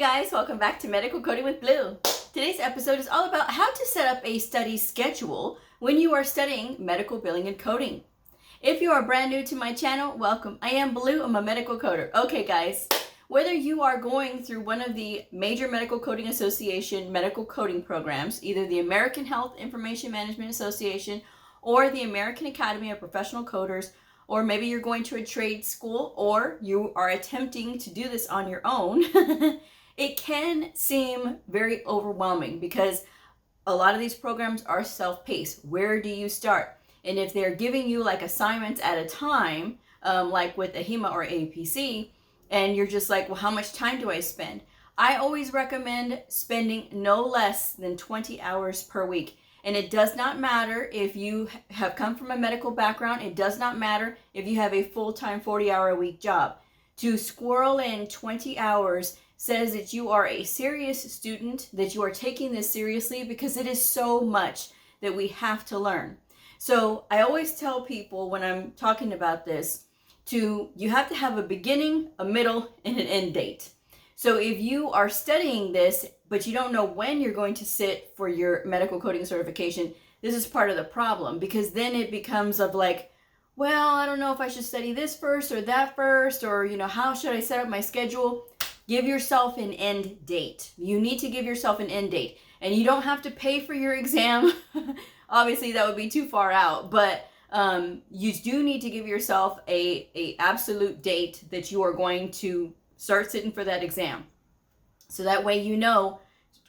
Hey guys, welcome back to Medical Coding with Blue. Today's episode is all about how to set up a study schedule when you are studying medical billing and coding. If you are brand new to my channel, welcome. I am Blue, I'm a medical coder. Okay guys, whether you are going through one of the major Medical Coding Association medical coding programs, either the American Health Information Management Association or the American Academy of Professional Coders, or maybe you're going to a trade school or you are attempting to do this on your own, it can seem very overwhelming because a lot of these programs are self-paced. Where do you start? And if they're giving you like assignments at a time, like with AHIMA or AAPC, and you're just like, well, how much time do I spend? I always recommend spending no less than 20 hours per week. And it does not matter if you have come from a medical background. It does not matter if you have a full-time 40-hour-a-week job. To squirrel in 20 hours says that you are a serious student, that you are taking this seriously, because it is so much that we have to learn. So I always tell people when I'm talking about this, you have to have a beginning, a middle, and an end date. So if you are studying this, but you don't know when you're going to sit for your medical coding certification, this is part of the problem, because then it becomes of like, well, I don't know if I should study this first or that first, or, how should I set up my schedule? Give yourself an end date. You need to give yourself an end date, and you don't have to pay for your exam. Obviously, that would be too far out, but you do need to give yourself a absolute date that you are going to start sitting for that exam. So that way you know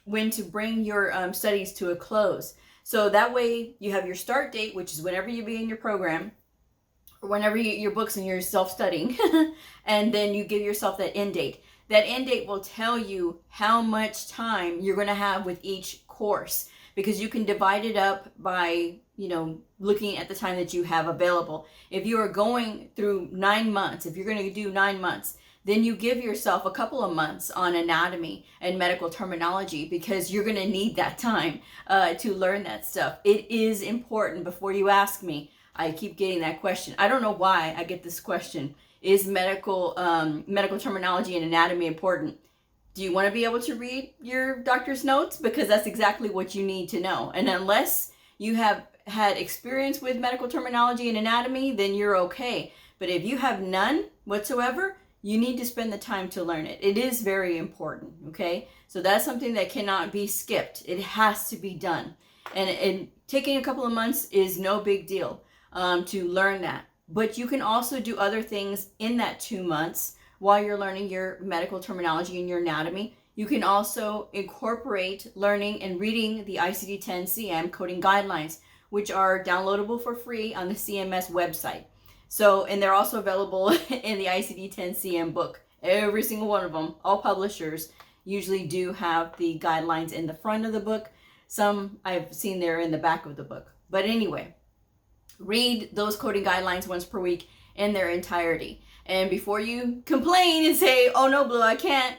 when to bring your studies to a close. So that way you have your start date, which is whenever you begin your program, or whenever your books and you're self-studying, and then you give yourself that end date. That end date will tell you how much time you're going to have with each course, because you can divide it up by, looking at the time that you have available. If you are going through 9 months, if you're going to do 9 months, then you give yourself a couple of months on anatomy and medical terminology, because you're going to need that time to learn that stuff. It is important. Before you ask me, I keep getting that question. I don't know why I get this question. Is medical terminology and anatomy important? Do you want to be able to read your doctor's notes? Because that's exactly what you need to know. And unless you have had experience with medical terminology and anatomy, then you're okay. But if you have none whatsoever, you need to spend the time to learn it. It is very important, okay? So that's something that cannot be skipped. It has to be done. And taking a couple of months is no big deal to learn that. But you can also do other things in that 2 months while you're learning your medical terminology and your anatomy. You can also incorporate learning and reading the ICD-10-CM coding guidelines, which are downloadable for free on the CMS website. So, and they're also available in the ICD-10-CM book. Every single one of them, all publishers usually do have the guidelines in the front of the book. Some I've seen they're in the back of the book. But anyway, read those coding guidelines once per week in their entirety. And before you complain and say, oh no, Blue, I can't.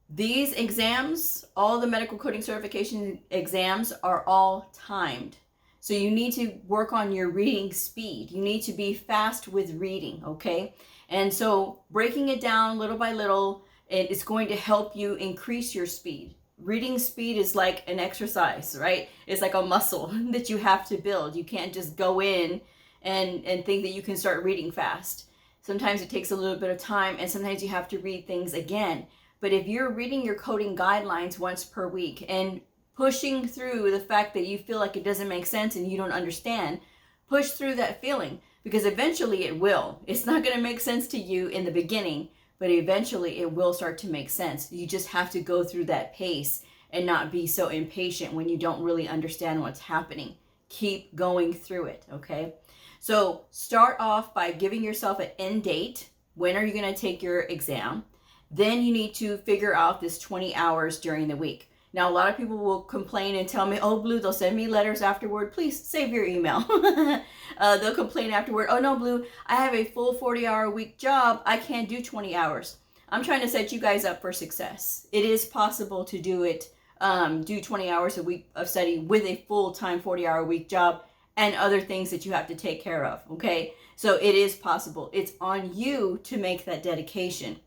These exams, all the medical coding certification exams are all timed. So you need to work on your reading speed. You need to be fast with reading, okay? And so breaking it down little by little, it is going to help you increase your speed. Reading speed is like an exercise, right? It's like a muscle that you have to build. You can't just go in and think that you can start reading fast. Sometimes it takes a little bit of time, and sometimes you have to read things again. But if you're reading your coding guidelines once per week and pushing through the fact that you feel like it doesn't make sense and you don't understand, push through that feeling, because eventually it will. It's not going to make sense to you in the beginning, but eventually it will start to make sense. You just have to go through that pace and not be so impatient when you don't really understand what's happening. Keep going through it, okay? So start off by giving yourself an end date. When are you going to take your exam? Then you need to figure out this 20 hours during the week. Now, a lot of people will complain and tell me, oh, Blue, they'll send me letters afterward. Please save your email. They'll complain afterward. Oh, no, Blue, I have a full 40-hour-a-week job. I can't do 20 hours. I'm trying to set you guys up for success. It is possible to do it, do 20 hours a week of study with a full-time 40-hour-a-week job and other things that you have to take care of, okay? So it is possible. It's on you to make that dedication.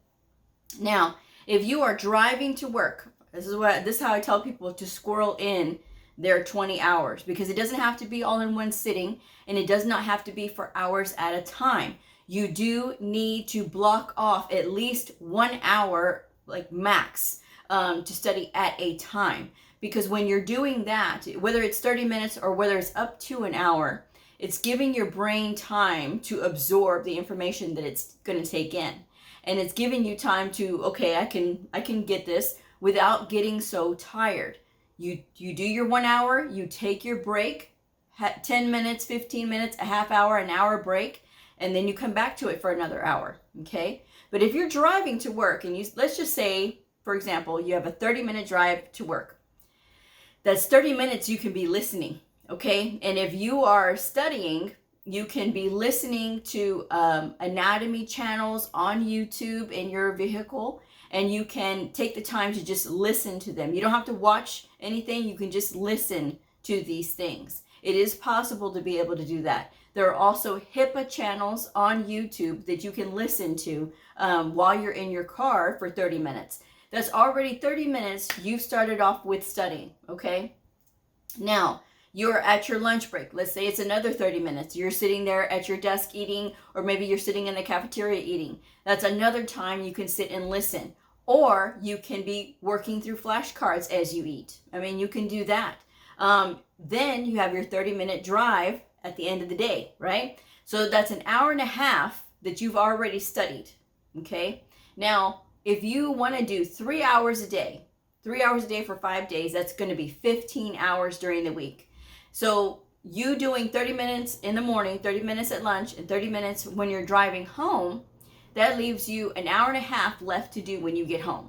Now, If you are driving to work, this is how I tell people to squirrel in their 20 hours, because it doesn't have to be all in one sitting, and it does not have to be for hours at a time. You do need to block off at least 1 hour, like max, to study at a time. Because when you're doing that, whether it's 30 minutes or whether it's up to an hour, it's giving your brain time to absorb the information that it's going to take in. And it's giving you time to, okay, I can get this without getting so tired. You do your 1 hour, you take your break, 10 minutes, 15 minutes, a half hour, an hour break, and then you come back to it for another hour, okay? But if you're driving to work, and let's just say, for example, you have a 30-minute drive to work. That's 30 minutes you can be listening, okay? And if you are studying, you can be listening to anatomy channels on YouTube in your vehicle, and you can take the time to just listen to them. You don't have to watch anything. You can just listen to these things. It is possible to be able to do that. There are also HIPAA channels on YouTube that you can listen to while you're in your car for 30 minutes. That's already 30 minutes you've started off with studying, okay? Now, you're at your lunch break. Let's say it's another 30 minutes. You're sitting there at your desk eating, or maybe you're sitting in the cafeteria eating. That's another time you can sit and listen. Or you can be working through flashcards as you eat. I mean, you can do that. Then you have your 30-minute drive at the end of the day, right? So that's an hour and a half that you've already studied, okay? Now, if you want to do 3 hours a day for 5 days, that's going to be 15 hours during the week. So you doing 30 minutes in the morning, 30 minutes at lunch, and 30 minutes when you're driving home, that leaves you an hour and a half left to do when you get home.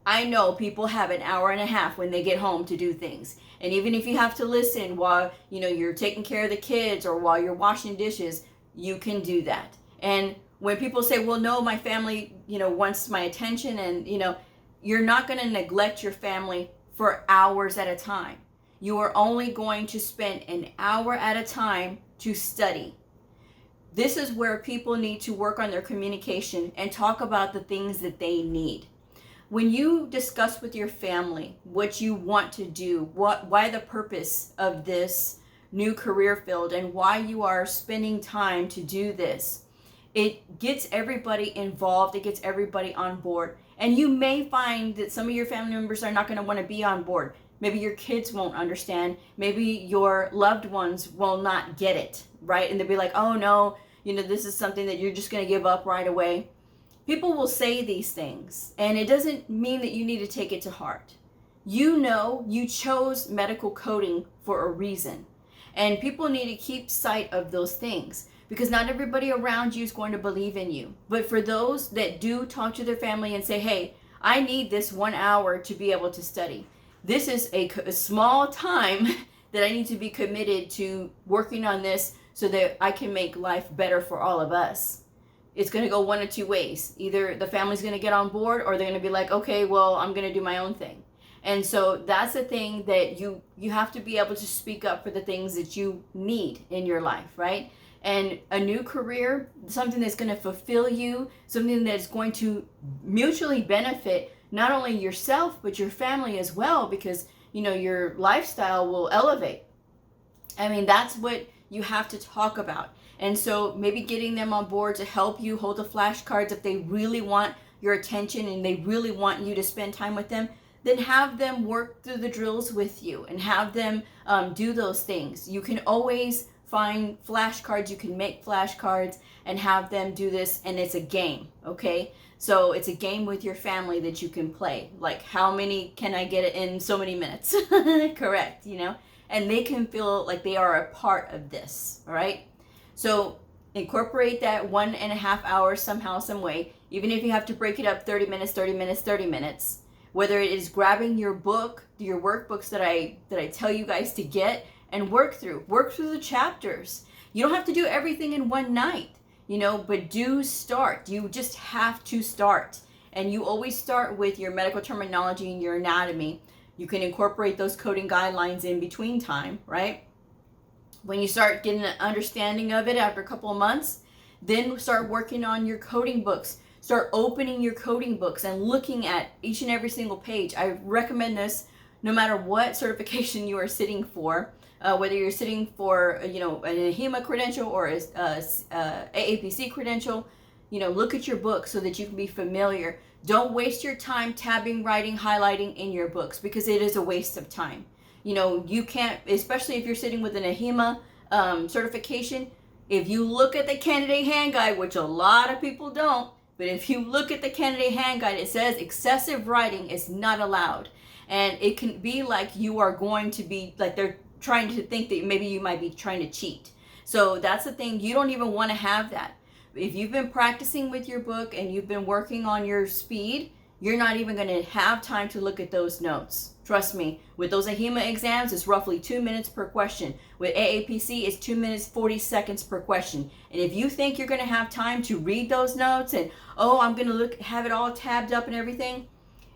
I know people have an hour and a half when they get home to do things. And even if you have to listen while, you're taking care of the kids or while you're washing dishes, you can do that. And when people say, well, no, my family, wants my attention, and, you're not going to neglect your family for hours at a time. You are only going to spend an hour at a time to study. This is where people need to work on their communication and talk about the things that they need. When you discuss with your family what you want to do, why the purpose of this new career field, and why you are spending time to do this, it gets everybody involved, it gets everybody on board. And you may find that some of your family members are not going to want to be on board. Maybe your kids won't understand. Maybe your loved ones will not get it, right? And they'll be like, oh no, this is something that you're just going to give up right away. People will say these things, and it doesn't mean that you need to take it to heart. You chose medical coding for a reason. And people need to keep sight of those things, because not everybody around you is going to believe in you. But for those that do talk to their family and say, hey, I need this 1 hour to be able to study. This is a small time that I need to be committed to working on this so that I can make life better for all of us. It's going to go one of two ways. Either the family's going to get on board, or they're going to be like, okay, well, I'm going to do my own thing. And so that's the thing that you have to be able to speak up for the things that you need in your life, right? And a new career, something that's going to fulfill you, something that's going to mutually benefit not only yourself, but your family as well, because, your lifestyle will elevate. I mean, that's what you have to talk about. And so maybe getting them on board to help you hold the flashcards if they really want your attention and they really want you to spend time with them, then have them work through the drills with you and have them do those things. You can always find flashcards, you can make flashcards and have them do this, and it's a game, okay? So it's a game with your family that you can play. Like, how many can I get in so many minutes? Correct, And they can feel like they are a part of this, all right? So incorporate that 1.5 hours somehow, some way, even if you have to break it up 30 minutes, 30 minutes, 30 minutes, whether it is grabbing your book, your workbooks that I tell you guys to get and work through the chapters. You don't have to do everything in one night, but do start. You just have to start. And you always start with your medical terminology and your anatomy. You can incorporate those coding guidelines in between time, right? When you start getting an understanding of it after a couple of months, then start working on your coding books. Start opening your coding books and looking at each and every single page. I recommend this no matter what certification you are sitting for, whether you're sitting for, you know, an AHIMA credential or a AAPC credential. You know, look at your book so that you can be familiar. Don't waste your time tabbing, writing, highlighting in your books, because it is a waste of time. You know, you can't, especially if you're sitting with an AHIMA certification, if you look at the candidate hand guide, which a lot of people don't, but if you look at the candidate hand guide, it says excessive writing is not allowed. And it can be like you are going to be, like they're trying to think that maybe you might be trying to cheat. So that's the thing. You don't even want to have that. If you've been practicing with your book and you've been working on your speed, you're not even going to have time to look at those notes. Trust me, with those AHIMA exams, it's roughly 2 minutes per question. With AAPC, it's 2 minutes, 40 seconds per question. And if you think you're going to have time to read those notes and, oh, I'm going to have it all tabbed up and everything,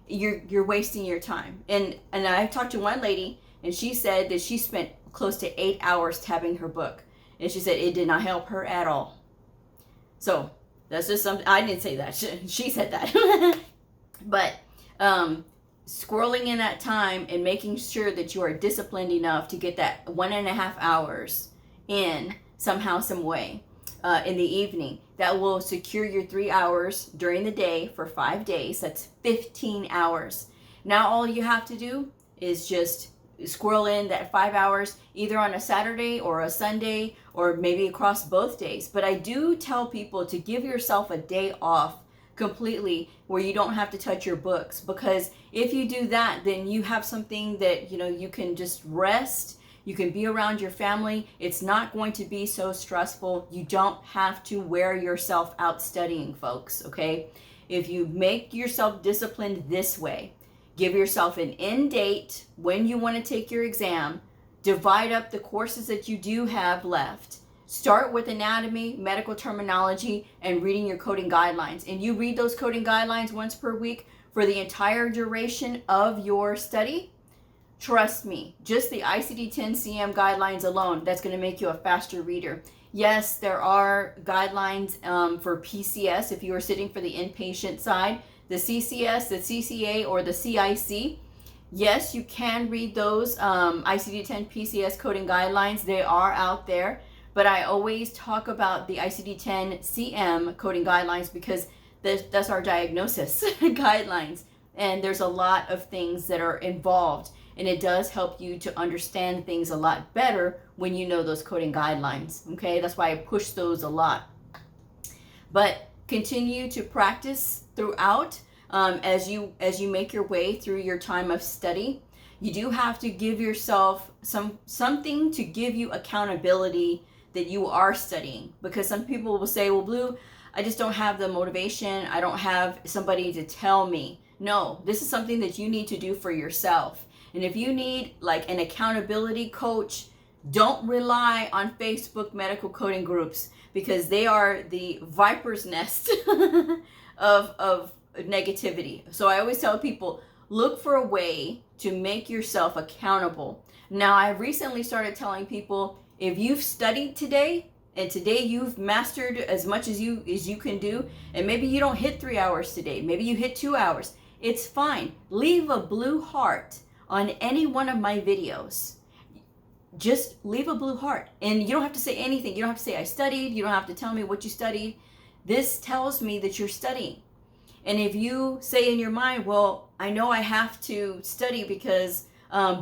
you're wasting your time. And I talked to one lady, and she said that she spent close to 8 hours tabbing her book. And she said it did not help her at all. So that's just something, I didn't say that, she said that. But squirreling in that time and making sure that you are disciplined enough to get that 1.5 hours in somehow, some way in the evening, that will secure your 3 hours during the day for 5 days. That's 15 hours. Now all you have to do is just squirrel in that 5 hours either on a Saturday or a Sunday, or maybe across both days. But I do tell people to give yourself a day off completely where you don't have to touch your books, because if you do that, then you have something that, you know, you can just rest, you can be around your family. It's not going to be so stressful. You don't have to wear yourself out studying, folks, okay? If you make yourself disciplined this way, give yourself an end date when you want to take your exam, divide up the courses that you do have left. Start with anatomy, medical terminology, and reading your coding guidelines. And you read those coding guidelines once per week for the entire duration of your study. Trust me, just the ICD-10-CM guidelines alone, that's going to make you a faster reader. Yes, there are guidelines for PCS if you are sitting for the inpatient side. The CCS, the CCA, or the CIC. Yes, you can read those ICD-10 PCS coding guidelines. They are out there. But I always talk about the ICD-10 CM coding guidelines because that's our diagnosis guidelines. And there's a lot of things that are involved. And it does help you to understand things a lot better when you know those coding guidelines. Okay, that's why I push those a lot. But continue to practice throughout as you make your way through your time of study. You do have to give yourself something to give you accountability that you are studying, because some people will say, well, Blue, I just don't have the motivation. I don't have somebody to tell me. No, this is something that you need to do for yourself. And if you need like an accountability coach, don't rely on Facebook medical coding groups, because they are the viper's nest of negativity. So I always tell people, look for a way to make yourself accountable. Now, I recently started telling people, if you've studied today, and today you've mastered as much as you can do, and maybe you don't hit 3 hours today, maybe you hit 2 hours, it's fine. Leave a blue heart on any one of my videos. Just leave a blue heart. And you don't have to say anything. You don't have to say I studied. You don't have to tell me what you studied. This tells me that you're studying. And if you say in your mind, well, I know I have to study because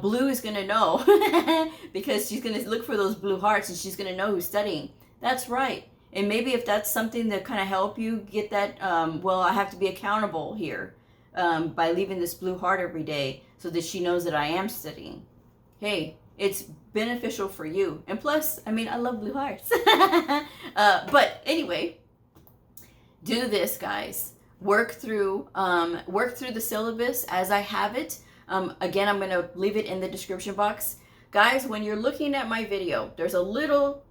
Blue is going to know because she's going to look for those blue hearts and she's going to know who's studying. That's right. And maybe if that's something that kind of help you get that, well, I have to be accountable here by leaving this blue heart every day so that she knows that I am studying. Hey, it's beneficial for you. And plus, I mean, I love blue hearts. But anyway, do this, guys. Work through the syllabus as I have it. Again, I'm going to leave it in the description box. Guys, when you're looking at my video, there's a little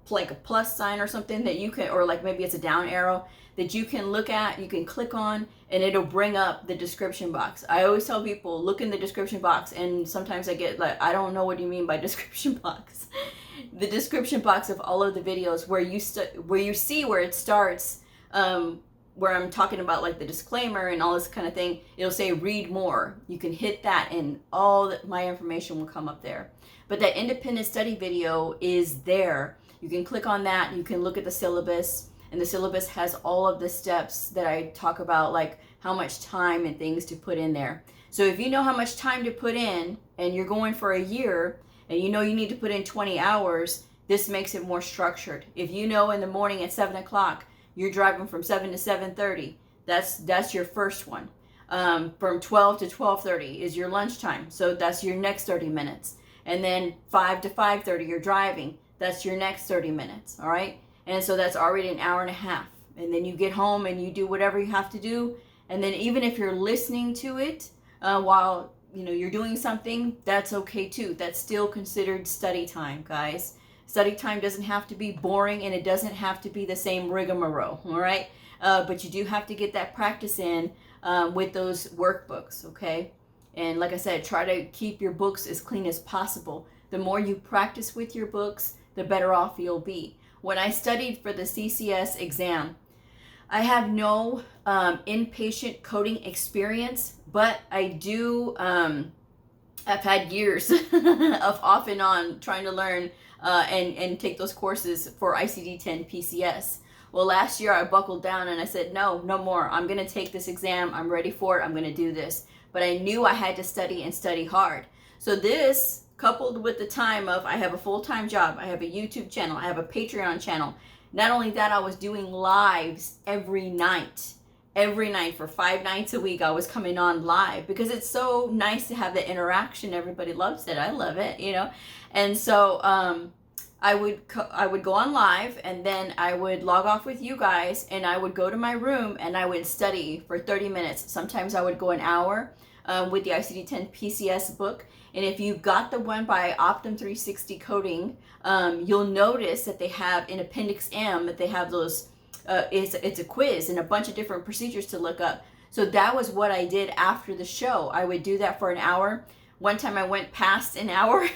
like a plus sign or something that you can, or like maybe it's a down arrow that you can look at, you can click on, and it'll bring up the description box. I always tell people, look in the description box, and sometimes I get like, I don't know what you mean by description box. The description box of all of the videos where you see where it starts where I'm talking about like the disclaimer and all this kind of thing, it'll say read more. You can hit that and all my information will come up there. But that independent study video is there. You can click on that. You can look at the syllabus, and the syllabus has all of the steps that I talk about, like how much time and things to put in there. So if you know how much time to put in and you're going for a year and you know you need to put in 20 hours, this makes it more structured. If you know in the morning at 7 o'clock, you're driving from 7 to 7:30, that's your first one. From 12 to 12:30 is your lunchtime. So that's your next 30 minutes. And then 5 to 5:30, you're driving. That's your next 30 minutes, all right? And so that's already an hour and a half. And then you get home and you do whatever you have to do. And then even if you're listening to it while you're doing something, that's okay too. That's still considered study time, guys. Study time doesn't have to be boring, and it doesn't have to be the same rigmarole, all right? But you do have to get that practice in with those workbooks, okay? And like I said, try to keep your books as clean as possible. The more you practice with your books, the better off you'll be. When I studied for the CCS exam, I have no inpatient coding experience, but I do, I've had years of off and on trying to learn and take those courses for ICD-10 PCS. Well, last year I buckled down and I said, no more. I'm going to take this exam. I'm ready for it. I'm going to do this. But I knew I had to study and study hard. So this, coupled with the time of I have a full-time job, I have a YouTube channel, I have a Patreon channel. Not only that, I was doing lives every night. Every night for 5 nights a week, I was coming on live because it's so nice to have the interaction. Everybody loves it. I love it, And so I would go on live, and then I would log off with you guys, and I would go to my room and I would study for 30 minutes. Sometimes I would go an hour with the ICD-10 PCS book. And if you got the one by Optum 360 Coding, you'll notice that they have in Appendix M that they have those, it's a quiz and a bunch of different procedures to look up. So that was what I did after the show. I would do that for an hour. One time I went past an hour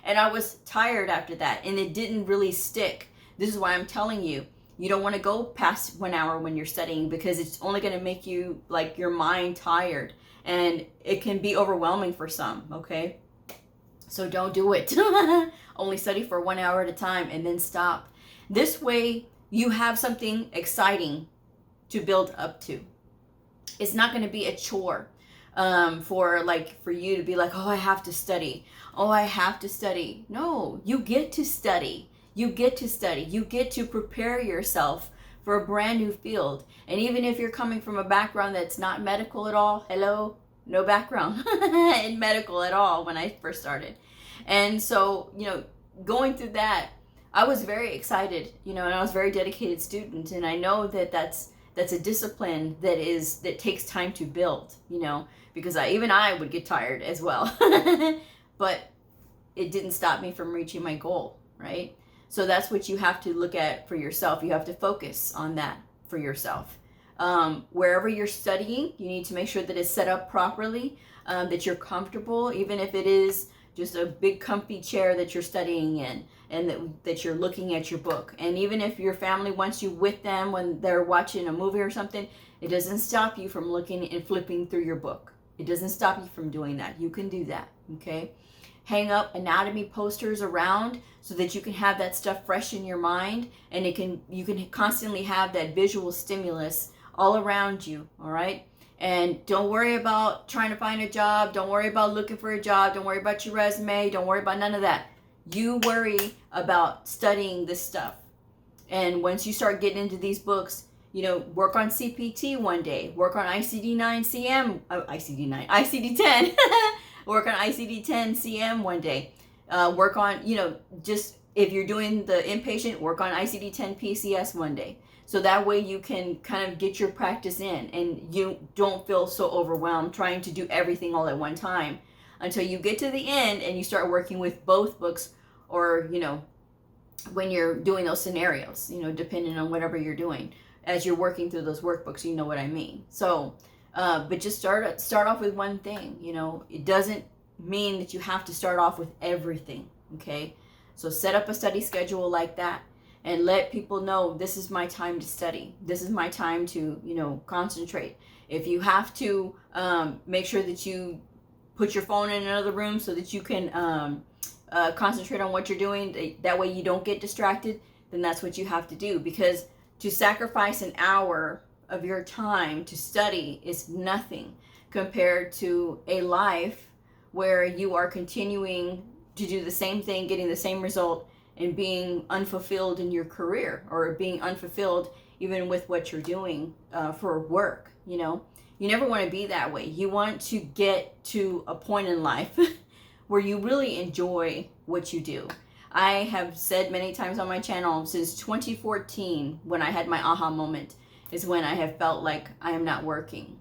and I was tired after that, and it didn't really stick. This is why I'm telling you, you don't want to go past 1 hour when you're studying, because it's only going to make you, like, your mind tired, and it can be overwhelming for some, okay? So don't do it. Only study for 1 hour at a time and then stop. This way you have something exciting to build up to. It's not going to be a chore for you to be like, oh, I have to study. Oh, I have to study. No, you get to study. You get to study. You get to prepare yourself for a brand new field. And even if you're coming from a background that's not medical at all, hello, no background in medical at all when I first started. And so, going through that, I was very excited, and I was a very dedicated student. And I know that that's a discipline that takes time to build, because I would get tired as well. But it didn't stop me from reaching my goal, right? So that's what you have to look at for yourself. You have to focus on that for yourself. Wherever you're studying, you need to make sure that it's set up properly, that you're comfortable, even if it is just a big comfy chair that you're studying in, and that you're looking at your book. And even if your family wants you with them when they're watching a movie or something, it doesn't stop you from looking and flipping through your book. It doesn't stop you from doing that. You can do that, okay? Hang up anatomy posters around so that you can have that stuff fresh in your mind, and you can constantly have that visual stimulus all around you, all right? And don't worry about trying to find a job. Don't worry about looking for a job. Don't worry about your resume. Don't worry about none of that. You worry about studying this stuff. And once you start getting into these books, work on CPT one day. Work on ICD-10. Work on ICD-10 CM one day. Work on, just if you're doing the inpatient, work on ICD-10 PCS one day. So that way you can kind of get your practice in, and you don't feel so overwhelmed trying to do everything all at one time until you get to the end and you start working with both books, or, when you're doing those scenarios, depending on whatever you're doing. As you're working through those workbooks, you know what I mean. So, but just start off with one thing, It doesn't mean that you have to start off with everything, okay? So set up a study schedule like that. and let people know this is my time to study. This is my time to, you know, concentrate. If you have to make sure that you put your phone in another room so that you can concentrate on what you're doing, that way you don't get distracted, then that's what you have to do. Because to sacrifice an hour of your time to study is nothing compared to a life where you are continuing to do the same thing, getting the same result, and being unfulfilled in your career, or being unfulfilled even with what you're doing for work. You know, you never want to be that way. You want to get to a point in life where you really enjoy what you do. I have said many times on my channel, since 2014, when I had my aha moment, is when I have felt like I am not working.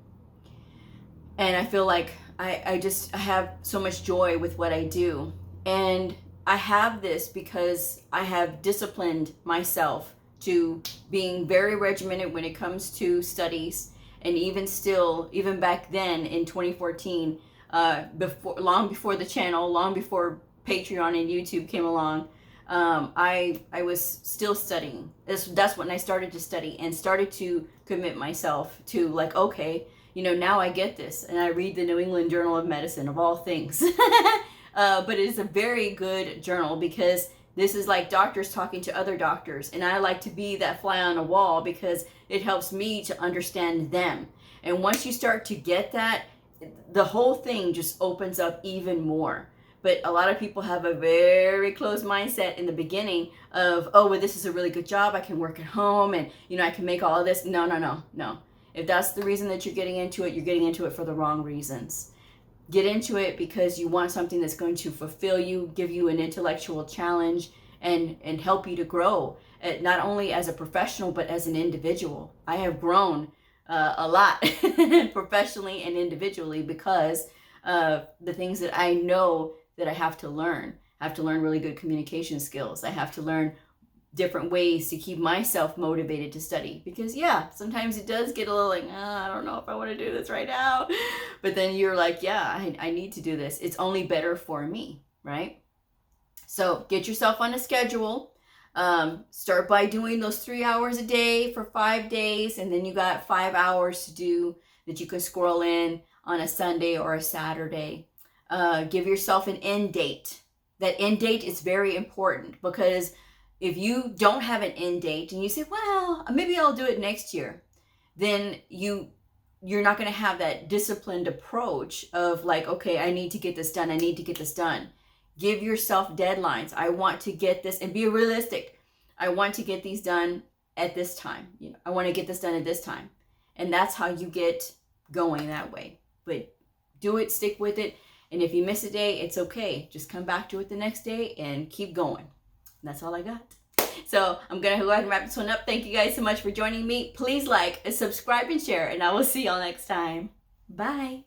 And I feel like I have so much joy with what I do. And I have this because I have disciplined myself to being very regimented when it comes to studies. And even still, even back then in 2014, long before the channel, long before Patreon and YouTube came along, I was still studying. That's when I started to study and started to commit myself to, like, okay, you know, now I get this. And I read the New England Journal of Medicine, of all things. But it is a very good journal because this is like doctors talking to other doctors. And I like to be that fly on the wall because it helps me to understand them. And once you start to get that, the whole thing just opens up even more. But a lot of people have a very closed mindset in the beginning of, oh, well, this is a really good job. I can work at home and, you know, I can make all of this. No. If that's the reason that you're getting into it, you're getting into it for the wrong reasons. Get into it because you want something that's going to fulfill you, give you an intellectual challenge, and help you to grow, not only as a professional, but as an individual. I have grown a lot professionally and individually because of the things that I know that I have to learn. I have to learn really good communication skills. I have to learn different ways to keep myself motivated to study, because yeah, sometimes it does get a little like, I don't know if I want to do this right now, but then you're like, yeah, I need to do this. It's only better for me, right? So get yourself on a schedule. Start by doing those 3 hours a day for 5 days, and then you got 5 hours to do that you can scroll in on a Sunday or a Saturday. Give yourself an end date. That end date is very important, because if you don't have an end date and you say, well, maybe I'll do it next year, then you're not going to have that disciplined approach of like, okay, I need to get this done. I need to get this done. Give yourself deadlines. I want to get this, and be realistic. I want to get these done at this time. You know, I want to get this done at this time. And that's how you get going that way. But do it, stick with it. And if you miss a day, it's okay. Just come back to it the next day and keep going. That's all I got. So I'm going to go ahead and wrap this one up. Thank you guys so much for joining me. Please like, subscribe, and share, and I will see y'all next time. Bye.